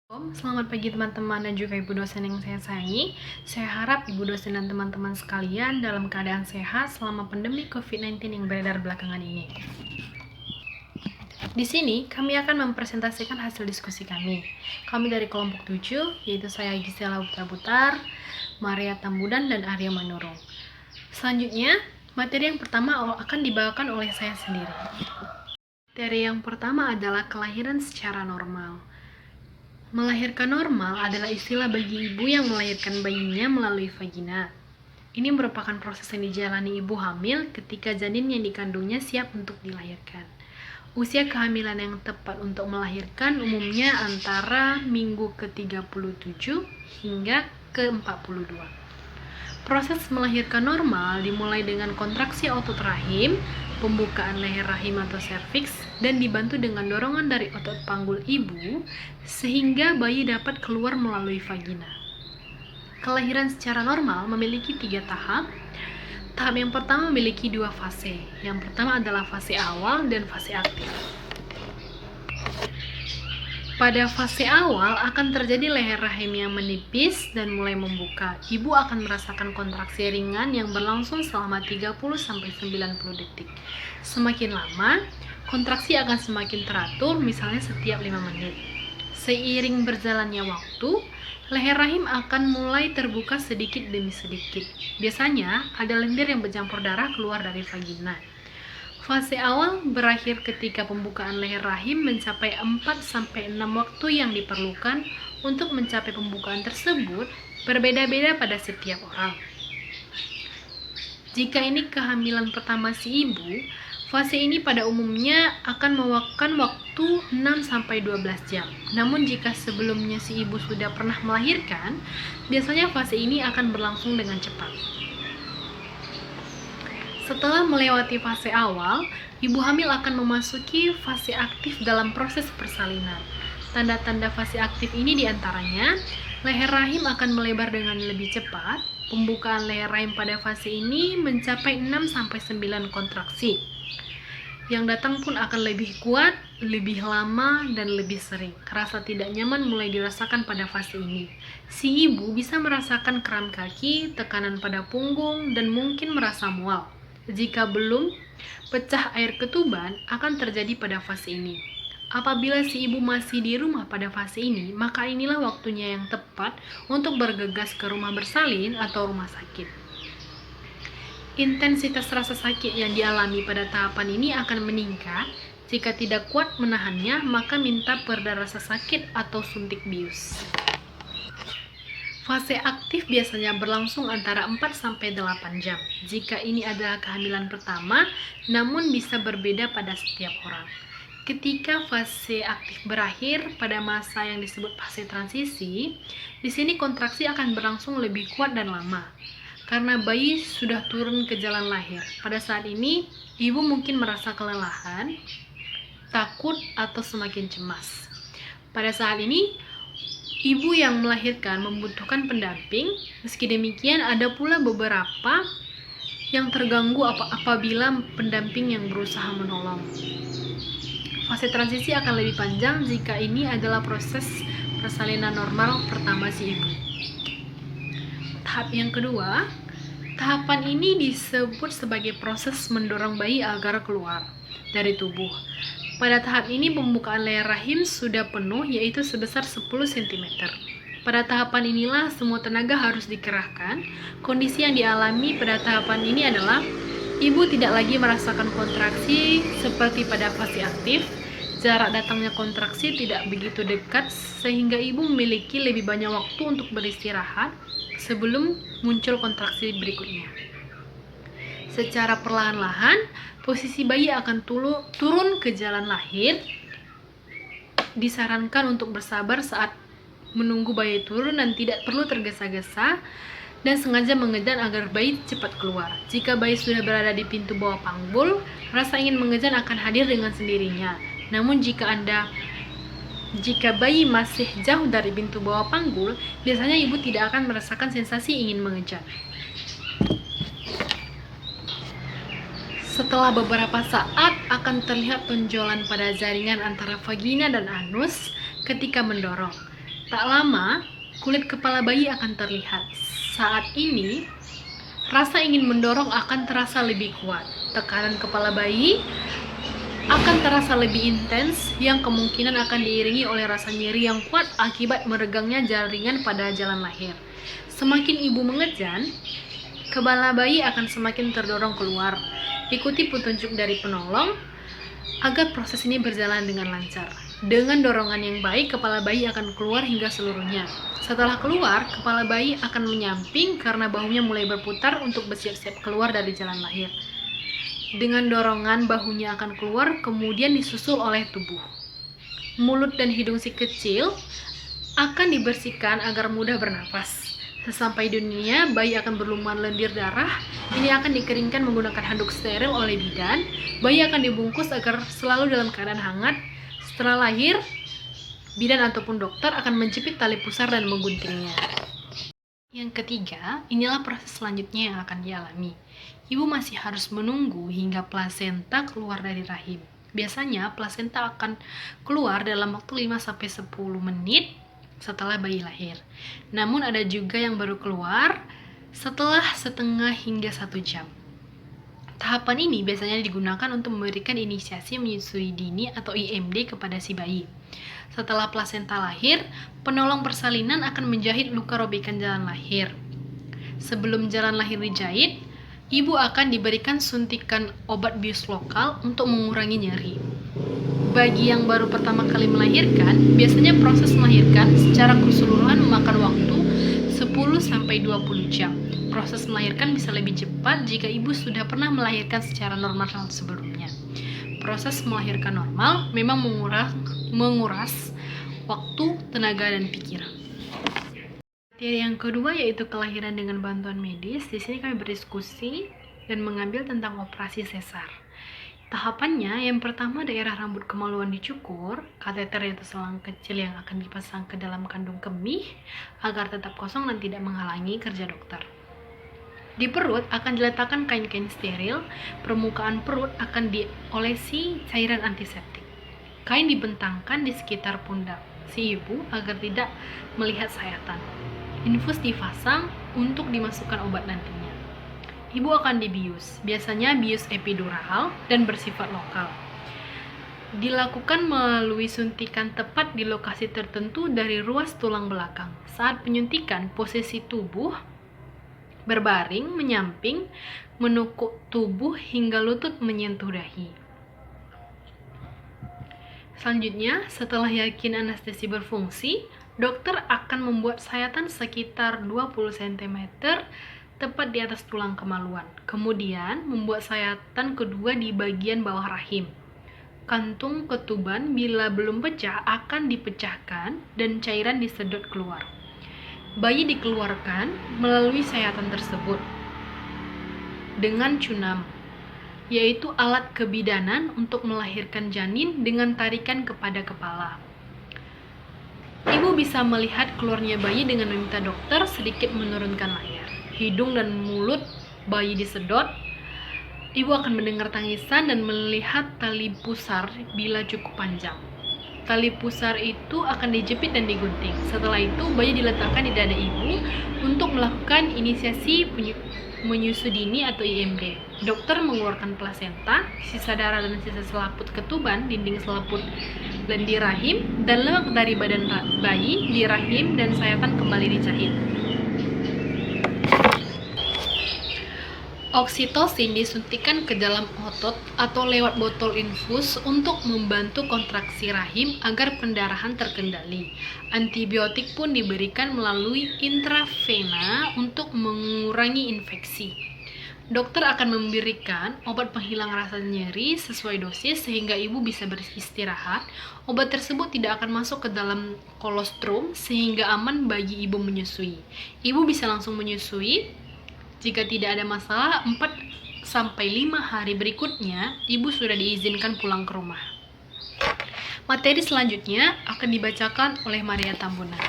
Selamat pagi teman-teman dan juga ibu dosen yang saya sayangi. Saya harap ibu dosen dan teman-teman sekalian dalam keadaan sehat selama pandemi COVID-19 yang beredar belakangan ini. Di sini kami akan mempresentasikan hasil diskusi kami. Kami dari kelompok 7, yaitu saya Gisela Butar, Maria Tambudan, dan Arya Manurung. Selanjutnya, materi yang pertama akan dibawakan oleh saya sendiri. Materi yang pertama adalah kelahiran secara normal. Melahirkan normal adalah istilah bagi ibu yang melahirkan bayinya melalui vagina. Ini merupakan proses yang dijalani ibu hamil ketika janin yang dikandungnya siap untuk dilahirkan. Usia kehamilan yang tepat untuk melahirkan umumnya antara minggu ke-37 hingga ke-42. Proses melahirkan normal dimulai dengan kontraksi otot rahim, pembukaan leher rahim atau serviks, dan dibantu dengan dorongan dari otot panggul ibu sehingga bayi dapat keluar melalui vagina. Kelahiran secara normal memiliki 3 tahap. Tahap yang pertama memiliki 2 fase. Yang pertama adalah fase awal dan fase aktif. Pada fase awal akan terjadi leher rahim yang menipis dan mulai membuka. Ibu akan merasakan kontraksi ringan yang berlangsung selama 30-90 detik. Semakin lama, kontraksi akan semakin teratur, misalnya setiap 5 menit. Seiring berjalannya waktu, leher rahim akan mulai terbuka sedikit demi sedikit. Biasanya ada lendir yang bercampur darah keluar dari vagina. Fase awal berakhir ketika pembukaan leher rahim mencapai 4-6 waktu yang diperlukan untuk mencapai pembukaan tersebut berbeda-beda pada setiap orang. Jika ini kehamilan pertama si ibu, fase ini pada umumnya akan memakan waktu 6-12 jam. Namun jika sebelumnya si ibu sudah pernah melahirkan, biasanya fase ini akan berlangsung dengan cepat. Setelah melewati fase awal, ibu hamil akan memasuki fase aktif dalam proses persalinan. Tanda-tanda fase aktif ini diantaranya, leher rahim akan melebar dengan lebih cepat. Pembukaan leher rahim pada fase ini mencapai 6-9 kontraksi. Yang datang pun akan lebih kuat, lebih lama, dan lebih sering. Rasa tidak nyaman mulai dirasakan pada fase ini. Si ibu bisa merasakan kram kaki, tekanan pada punggung, dan mungkin merasa mual. Jika belum, pecah air ketuban akan terjadi pada fase ini. Apabila si ibu masih di rumah pada fase ini, maka inilah waktunya yang tepat untuk bergegas ke rumah bersalin atau rumah sakit. Intensitas rasa sakit yang dialami pada tahapan ini akan meningkat. Jika tidak kuat menahannya, maka minta perda rasa sakit atau suntik bius. Fase aktif biasanya berlangsung antara 4-8 jam. Jika ini adalah kehamilan pertama, namun bisa berbeda pada setiap orang. Ketika fase aktif berakhir pada masa yang disebut fase transisi, di sini kontraksi akan berlangsung lebih kuat dan lama. Karena bayi sudah turun ke jalan lahir. Pada saat ini, ibu mungkin merasa kelelahan, takut, atau semakin cemas. Pada saat ini, ibu yang melahirkan membutuhkan pendamping. Meski demikian, ada pula beberapa yang terganggu apabila pendamping yang berusaha menolong. Fase transisi akan lebih panjang jika ini adalah proses persalinan normal pertama si ibu. Tahap yang kedua, tahapan ini disebut sebagai proses mendorong bayi agar keluar dari tubuh. Pada tahap ini pembukaan leher rahim sudah penuh, yaitu sebesar 10 cm. Pada tahapan inilah semua tenaga harus dikerahkan. Kondisi yang dialami pada tahapan ini adalah ibu tidak lagi merasakan kontraksi seperti pada fase aktif. Jarak datangnya kontraksi tidak begitu dekat sehingga ibu memiliki lebih banyak waktu untuk beristirahat sebelum muncul kontraksi berikutnya. Secara perlahan-lahan, posisi bayi akan turun ke jalan lahir. Disarankan untuk bersabar saat menunggu bayi turun dan tidak perlu tergesa-gesa dan sengaja mengejar agar bayi cepat keluar. Jika bayi sudah berada di pintu bawah panggul, rasa ingin mengejar akan hadir dengan sendirinya. Namun jika bayi masih jauh dari pintu bawah panggul, biasanya ibu tidak akan merasakan sensasi ingin mengejar. Setelah beberapa saat akan terlihat tonjolan pada jaringan antara vagina dan anus ketika mendorong. Tak lama, kulit kepala bayi akan terlihat. Saat ini, rasa ingin mendorong akan terasa lebih kuat. Tekanan kepala bayi akan terasa lebih intens, yang kemungkinan akan diiringi oleh rasa nyeri yang kuat akibat meregangnya jaringan pada jalan lahir. Semakin ibu mengejan, kepala bayi akan semakin terdorong keluar. Ikuti petunjuk dari penolong agar proses ini berjalan dengan lancar. Dengan dorongan yang baik, kepala bayi akan keluar hingga seluruhnya. Setelah keluar, kepala bayi akan menyamping karena bahunya mulai berputar untuk bersiap-siap keluar dari jalan lahir. Dengan dorongan, bahunya akan keluar, kemudian disusul oleh tubuh. Mulut dan hidung si kecil akan dibersihkan agar mudah bernapas. Sesampai di dunia, bayi akan berlumuran lendir darah. Ini akan dikeringkan menggunakan handuk steril oleh bidan. Bayi akan dibungkus agar selalu dalam keadaan hangat. Setelah lahir, bidan ataupun dokter akan menjepit tali pusar dan mengguntingnya. Yang ketiga, inilah proses selanjutnya yang akan dialami. Ibu masih harus menunggu hingga plasenta keluar dari rahim. Biasanya plasenta akan keluar dalam waktu 5-10 menit setelah bayi lahir. Namun ada juga yang baru keluar setelah setengah hingga 1 jam. Tahapan ini biasanya digunakan untuk memberikan inisiasi menyusui dini atau IMD kepada si bayi. Setelah plasenta lahir, penolong persalinan akan menjahit luka robekan jalan lahir. Sebelum jalan lahir dijahit, ibu akan diberikan suntikan obat bius lokal untuk mengurangi nyeri. Bagi yang baru pertama kali melahirkan, biasanya proses melahirkan secara keseluruhan memakan waktu 10-20 jam. Proses melahirkan bisa lebih cepat jika ibu sudah pernah melahirkan secara normal sebelumnya. Proses melahirkan normal memang menguras waktu, tenaga, dan pikiran. Materi yang kedua yaitu kelahiran dengan bantuan medis. Di sini kami berdiskusi dan mengambil tentang operasi sesar. Tahapannya, yang pertama daerah rambut kemaluan dicukur, kateter yaitu selang kecil yang akan dipasang ke dalam kandung kemih agar tetap kosong dan tidak menghalangi kerja dokter. Di perut akan diletakkan kain-kain steril, permukaan perut akan diolesi cairan antiseptik. Kain dibentangkan di sekitar pundak si ibu agar tidak melihat sayatan. Infus dipasang untuk dimasukkan obat nantinya. Ibu akan dibius, biasanya bius epidural dan bersifat lokal. Dilakukan melalui suntikan tepat di lokasi tertentu dari ruas tulang belakang. Saat penyuntikan, posisi tubuh berbaring, menyamping, menukuk tubuh hingga lutut menyentuh dahi. Selanjutnya, setelah yakin anestesi berfungsi, dokter akan membuat sayatan sekitar 20 cm tepat di atas tulang kemaluan. Kemudian, membuat sayatan kedua di bagian bawah rahim. Kantung ketuban bila belum pecah akan dipecahkan dan cairan disedot keluar. Bayi dikeluarkan melalui sayatan tersebut dengan cunam, yaitu alat kebidanan untuk melahirkan janin dengan tarikan kepada kepala. Ibu bisa melihat keluarnya bayi dengan meminta dokter sedikit menurunkan layar. Hidung dan mulut bayi disedot. Ibu akan mendengar tangisan dan melihat tali pusar bila cukup panjang. Tali pusar itu akan dijepit dan digunting. Setelah itu, bayi diletakkan di dada ibu untuk melakukan inisiasi menyusui dini atau IMD. Dokter mengeluarkan plasenta, sisa darah dan sisa selaput ketuban, dinding selaput lendir rahim, dan lemak dari badan bayi di rahim dan sayatan kembali dijahit. Oksitosin disuntikan ke dalam otot atau lewat botol infus untuk membantu kontraksi rahim agar pendarahan terkendali. Antibiotik pun diberikan melalui intravena untuk mengurangi infeksi. Dokter akan memberikan obat penghilang rasa nyeri sesuai dosis sehingga ibu bisa beristirahat. Obat tersebut tidak akan masuk ke dalam kolostrum sehingga aman bagi ibu menyusui. Ibu bisa langsung menyusui. Jika tidak ada masalah, 4-5 hari berikutnya, ibu sudah diizinkan pulang ke rumah. Materi selanjutnya akan dibacakan oleh Maria Tambunan.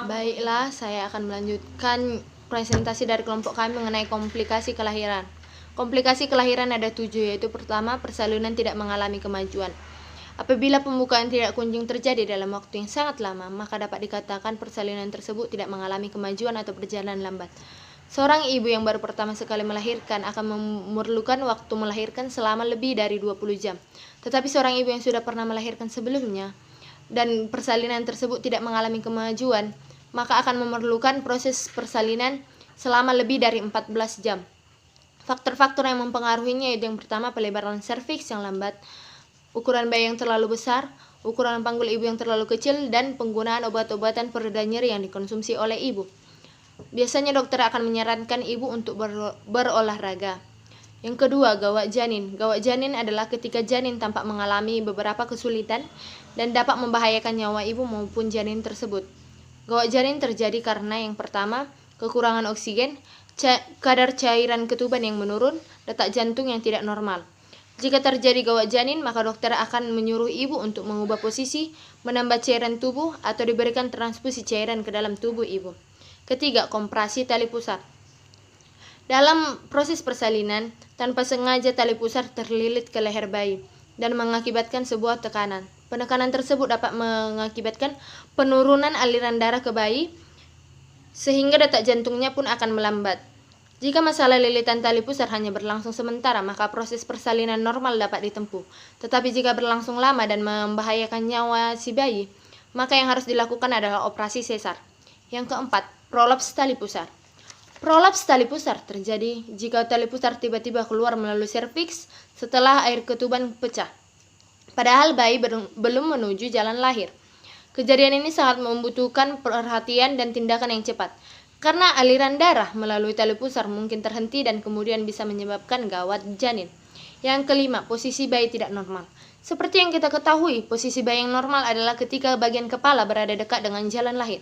Baiklah, saya akan melanjutkan presentasi dari kelompok kami mengenai komplikasi kelahiran. Komplikasi kelahiran ada 7, yaitu pertama, persalinan tidak mengalami kemajuan. Apabila pembukaan tidak kunjung terjadi dalam waktu yang sangat lama, maka dapat dikatakan persalinan tersebut tidak mengalami kemajuan atau berjalan lambat. Seorang ibu yang baru pertama sekali melahirkan akan memerlukan waktu melahirkan selama lebih dari 20 jam. Tetapi seorang ibu yang sudah pernah melahirkan sebelumnya dan persalinan tersebut tidak mengalami kemajuan, maka akan memerlukan proses persalinan selama lebih dari 14 jam. Faktor-faktor yang mempengaruhinya yaitu yang pertama pelebaran serviks yang lambat, ukuran bayi yang terlalu besar, ukuran panggul ibu yang terlalu kecil, dan penggunaan obat-obatan pereda nyeri yang dikonsumsi oleh ibu. Biasanya dokter akan menyarankan ibu untuk berolahraga. Yang kedua, gawak janin. Gawak janin adalah ketika janin tampak mengalami beberapa kesulitan dan dapat membahayakan nyawa ibu maupun janin tersebut. Gawak janin terjadi karena yang pertama, kekurangan oksigen, kadar cairan ketuban yang menurun, detak jantung yang tidak normal. Jika terjadi gawak janin, maka dokter akan menyuruh ibu untuk mengubah posisi, menambah cairan tubuh, atau diberikan transfusi cairan ke dalam tubuh ibu. Ketiga, kompresi tali pusar. Dalam proses persalinan, tanpa sengaja tali pusar terlilit ke leher bayi dan mengakibatkan sebuah tekanan. Penekanan tersebut dapat mengakibatkan penurunan aliran darah ke bayi, sehingga detak jantungnya pun akan melambat. Jika masalah lilitan tali pusar hanya berlangsung sementara, maka proses persalinan normal dapat ditempuh. Tetapi jika berlangsung lama dan membahayakan nyawa si bayi, maka yang harus dilakukan adalah operasi sesar. Yang keempat, prolaps tali pusar. Prolaps tali pusar terjadi jika tali pusar tiba-tiba keluar melalui serviks setelah air ketuban pecah, padahal bayi belum menuju jalan lahir. Kejadian ini sangat membutuhkan perhatian dan tindakan yang cepat, karena aliran darah melalui tali pusar mungkin terhenti dan kemudian bisa menyebabkan gawat janin. Yang kelima, posisi bayi tidak normal. Seperti yang kita ketahui, posisi bayi yang normal adalah ketika bagian kepala berada dekat dengan jalan lahir.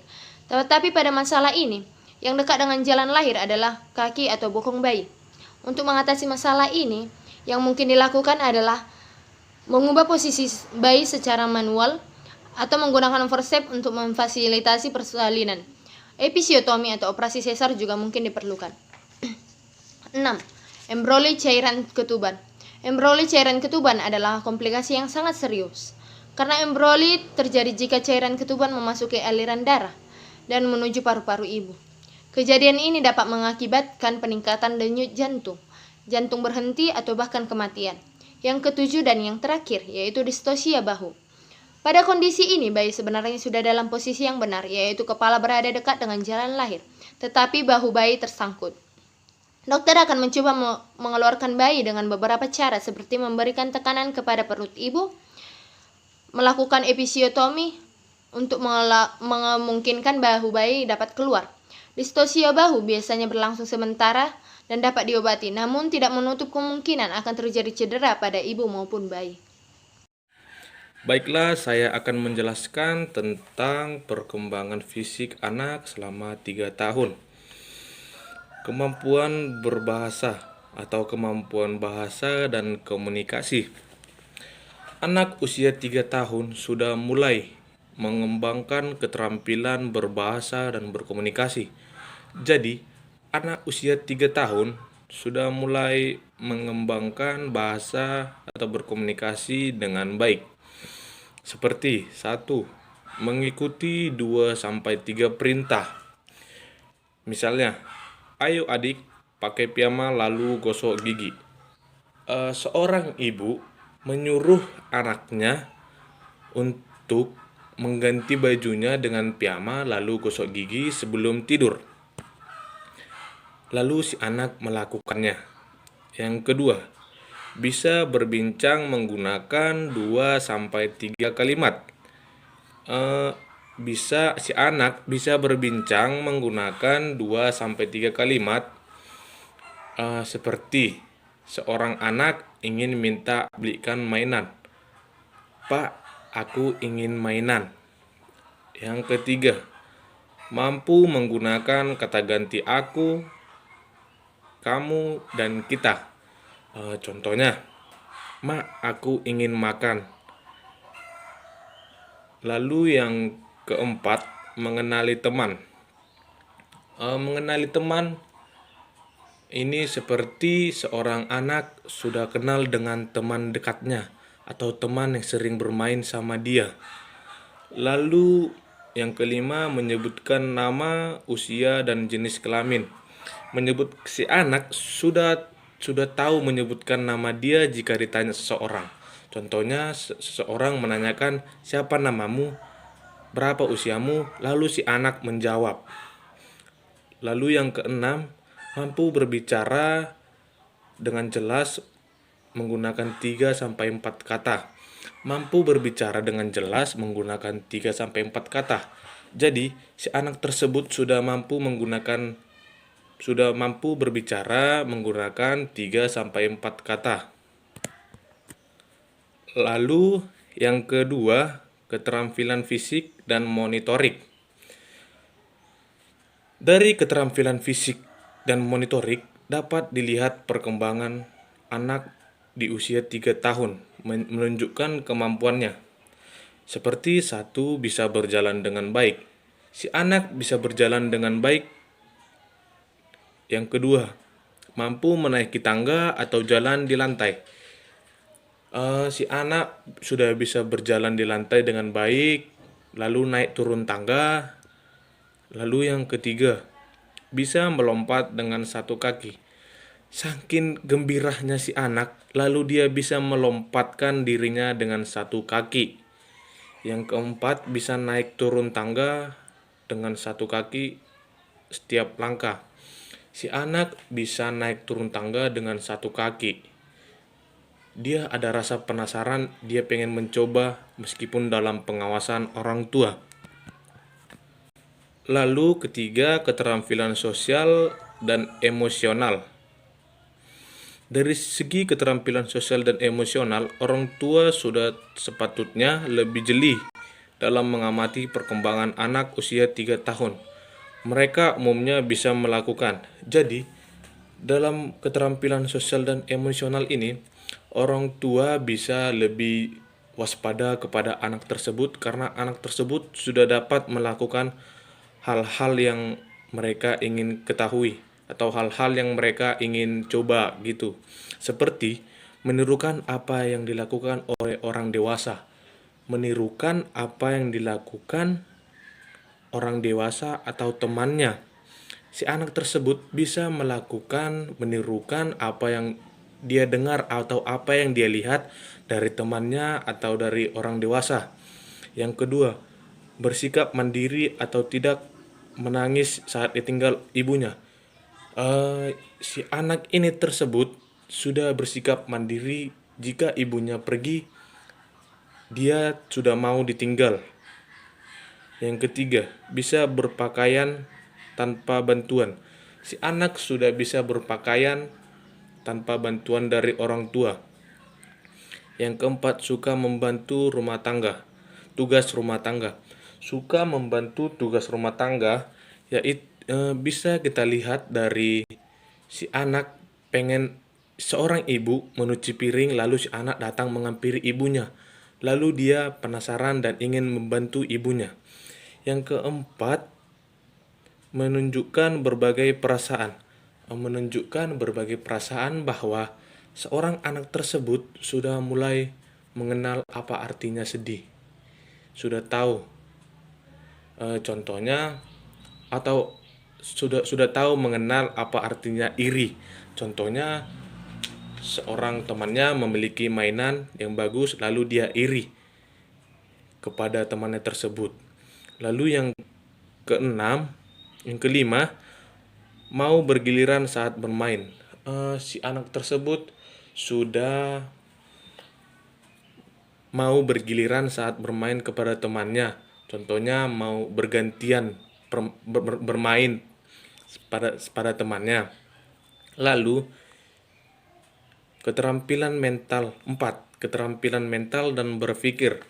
Tetapi pada masalah ini, yang dekat dengan jalan lahir adalah kaki atau bokong bayi. Untuk mengatasi masalah ini, yang mungkin dilakukan adalah mengubah posisi bayi secara manual atau menggunakan forceps untuk memfasilitasi persalinan. Episiotomi atau operasi sesar juga mungkin diperlukan. 6. Embroli cairan ketuban. Embroli cairan ketuban adalah komplikasi yang sangat serius. Karena embroli terjadi jika cairan ketuban memasuki aliran darah dan menuju paru-paru ibu. Kejadian ini dapat mengakibatkan peningkatan denyut jantung, jantung berhenti atau bahkan kematian. Yang ketujuh dan yang terakhir yaitu distosia bahu. Pada kondisi ini, bayi sebenarnya sudah dalam posisi yang benar, yaitu kepala berada dekat dengan jalan lahir, tetapi bahu bayi tersangkut. Dokter akan mencoba mengeluarkan bayi dengan beberapa cara, seperti memberikan tekanan kepada perut ibu, melakukan episiotomi untuk memungkinkan bahu bayi dapat keluar. Distosia bahu biasanya berlangsung sementara dan dapat diobati, namun tidak menutup kemungkinan akan terjadi cedera pada ibu maupun bayi. Baiklah, saya akan menjelaskan tentang perkembangan fisik anak selama 3 tahun. Kemampuan berbahasa atau kemampuan bahasa dan komunikasi. Anak usia 3 tahun sudah mulai mengembangkan keterampilan berbahasa dan berkomunikasi. Jadi, anak usia 3 tahun sudah mulai mengembangkan bahasa atau berkomunikasi dengan baik. Seperti 1. Mengikuti 2-3 perintah. Misalnya, ayo adik, pakai piyama lalu gosok gigi. Seorang ibu menyuruh anaknya untuk mengganti bajunya dengan piyama lalu gosok gigi sebelum tidur. Lalu si anak melakukannya. Yang kedua, bisa berbincang menggunakan 2-3 kalimat. Si anak bisa berbincang menggunakan 2-3 kalimat, seperti seorang anak ingin minta belikan mainan. Pak, aku ingin mainan. Yang ketiga, mampu menggunakan kata ganti aku, kamu, dan kita. Contohnya, Ma, aku ingin makan. Lalu yang keempat, mengenali teman. Mengenali teman ini seperti seorang anak sudah kenal dengan teman dekatnya, atau teman yang sering bermain sama dia. Lalu yang kelima, menyebutkan nama, usia, dan jenis kelamin. Menyebut si anak sudah tahu menyebutkan nama dia jika ditanya seseorang. Contohnya seseorang menanyakan siapa namamu, berapa usiamu, lalu si anak menjawab. Lalu yang keenam, mampu berbicara dengan jelas menggunakan 3 sampai 4 kata. Mampu berbicara dengan jelas menggunakan 3 sampai 4 kata. Jadi, si anak tersebut sudah mampu berbicara menggunakan 3 sampai 4 kata. Lalu yang kedua, keterampilan fisik dan monitorik. Dari keterampilan fisik dan monitorik dapat dilihat perkembangan anak di usia 3 tahun menunjukkan kemampuannya. Seperti satu, bisa berjalan dengan baik. Si anak bisa berjalan dengan baik. Yang kedua, mampu menaiki tangga atau jalan di lantai. Si anak sudah bisa berjalan di lantai dengan baik, lalu naik turun tangga. Lalu yang ketiga, bisa melompat dengan satu kaki. Saking gembiranya si anak, lalu dia bisa melompatkan dirinya dengan satu kaki. Yang keempat, bisa naik turun tangga dengan satu kaki setiap langkah. Si anak bisa naik turun tangga dengan satu kaki. Dia ada rasa penasaran, dia pengen mencoba meskipun dalam pengawasan orang tua. Lalu ketiga, keterampilan sosial dan emosional. Dari segi keterampilan sosial dan emosional, orang tua sudah sepatutnya lebih jeli dalam mengamati perkembangan anak usia 3 tahun. Mereka umumnya bisa melakukan. Jadi, dalam keterampilan sosial dan emosional ini, orang tua bisa lebih waspada kepada anak tersebut karena anak tersebut sudah dapat melakukan hal-hal yang mereka ingin ketahui atau hal-hal yang mereka ingin coba gitu. Seperti menirukan apa yang dilakukan oleh orang dewasa. Menirukan apa yang dilakukan orang dewasa atau temannya. Si anak tersebut bisa menirukan apa yang dia dengar atau apa yang dia lihat dari temannya atau dari orang dewasa. Yang kedua, bersikap mandiri atau tidak menangis saat ditinggal ibunya. Si anak ini tersebut sudah bersikap mandiri jika ibunya pergi, dia sudah mau ditinggal. Yang ketiga, bisa berpakaian tanpa bantuan. Si anak sudah bisa berpakaian tanpa bantuan dari orang tua. Yang keempat, suka membantu rumah tangga. Tugas rumah tangga. Suka membantu tugas rumah tangga, yaitu bisa kita lihat dari si anak pengen seorang ibu menyuci piring, lalu si anak datang menghampiri ibunya. Lalu dia penasaran dan ingin membantu ibunya. Yang keempat, menunjukkan berbagai perasaan. Menunjukkan berbagai perasaan bahwa seorang anak tersebut sudah mulai mengenal apa artinya sedih. Sudah tahu. Contohnya atau sudah tahu mengenal apa artinya iri. Contohnya seorang temannya memiliki mainan yang bagus lalu dia iri kepada temannya tersebut. Lalu yang kelima, mau bergiliran saat bermain. Si anak tersebut sudah mau bergiliran saat bermain kepada temannya. Contohnya mau bergantian bermain pada temannya. Lalu keterampilan mental 4, keterampilan mental dan berpikir.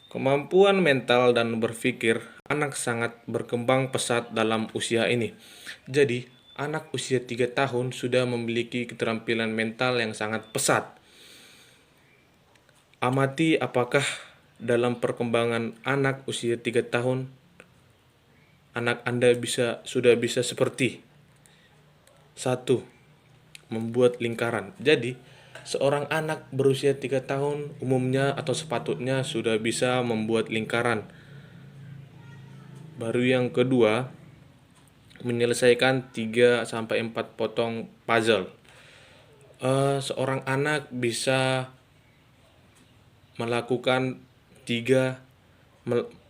Kemampuan mental dan berpikir anak sangat berkembang pesat dalam usia ini. Jadi, anak usia 3 tahun sudah memiliki keterampilan mental yang sangat pesat. Amati apakah dalam perkembangan anak usia 3 tahun anak Anda sudah bisa seperti 1. Membuat lingkaran. Jadi, Seorang anak berusia 3 tahun umumnya atau sepatutnya sudah bisa membuat lingkaran. Baru yang kedua, menyelesaikan 3 sampai 4 potong puzzle. Seorang anak bisa melakukan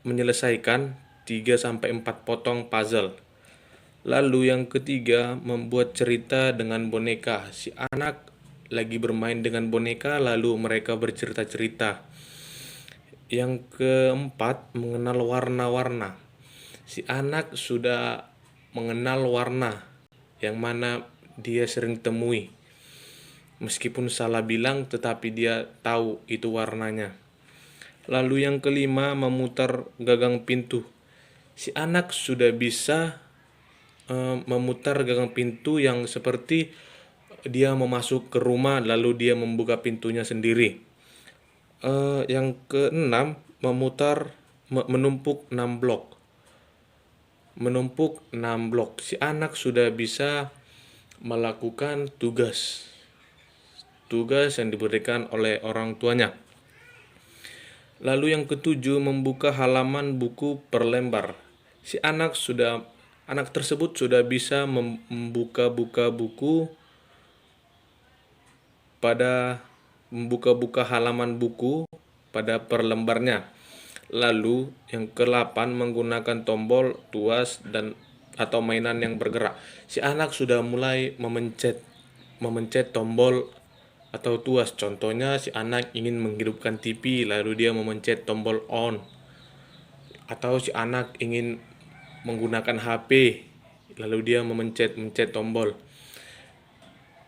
menyelesaikan 3 sampai 4 potong puzzle. Lalu yang ketiga, membuat cerita dengan boneka. Si anak lagi bermain dengan boneka lalu mereka bercerita-cerita. Yang keempat, mengenal warna-warna. Si anak sudah mengenal warna yang mana dia sering temui. Meskipun salah bilang tetapi dia tahu itu warnanya. Lalu yang kelima, memutar gagang pintu. Si anak sudah bisa memutar gagang pintu yang seperti dia mau masuk ke rumah lalu dia membuka pintunya sendiri. Yang keenam, menumpuk 6 blok. Menumpuk 6 blok. Si anak sudah bisa melakukan tugas yang diberikan oleh orang tuanya. Lalu yang ketujuh, membuka halaman buku per lembar. Si anak tersebut sudah bisa membuka-buka buku membuka-buka halaman buku pada per lembarnya. Lalu yang ke-8, menggunakan tombol, tuas atau mainan yang bergerak. Si anak sudah mulai memencet tombol atau tuas. Contohnya si anak ingin menghidupkan TV lalu dia memencet tombol on. Atau si anak ingin menggunakan HP lalu dia memencet tombol.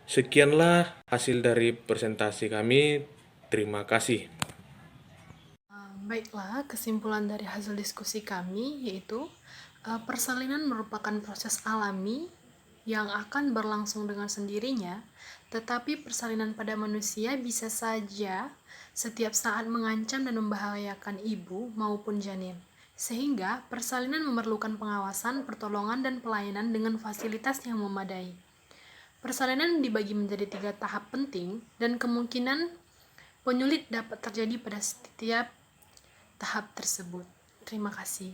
Sekianlah hasil dari presentasi kami. Terima kasih. Baiklah, kesimpulan dari hasil diskusi kami yaitu persalinan merupakan proses alami yang akan berlangsung dengan sendirinya, tetapi persalinan pada manusia bisa saja setiap saat mengancam dan membahayakan ibu maupun janin. Sehingga persalinan memerlukan pengawasan, pertolongan, dan pelayanan dengan fasilitas yang memadai. Persalinan dibagi menjadi 3 tahap penting dan kemungkinan penyulit dapat terjadi pada setiap tahap tersebut. Terima kasih.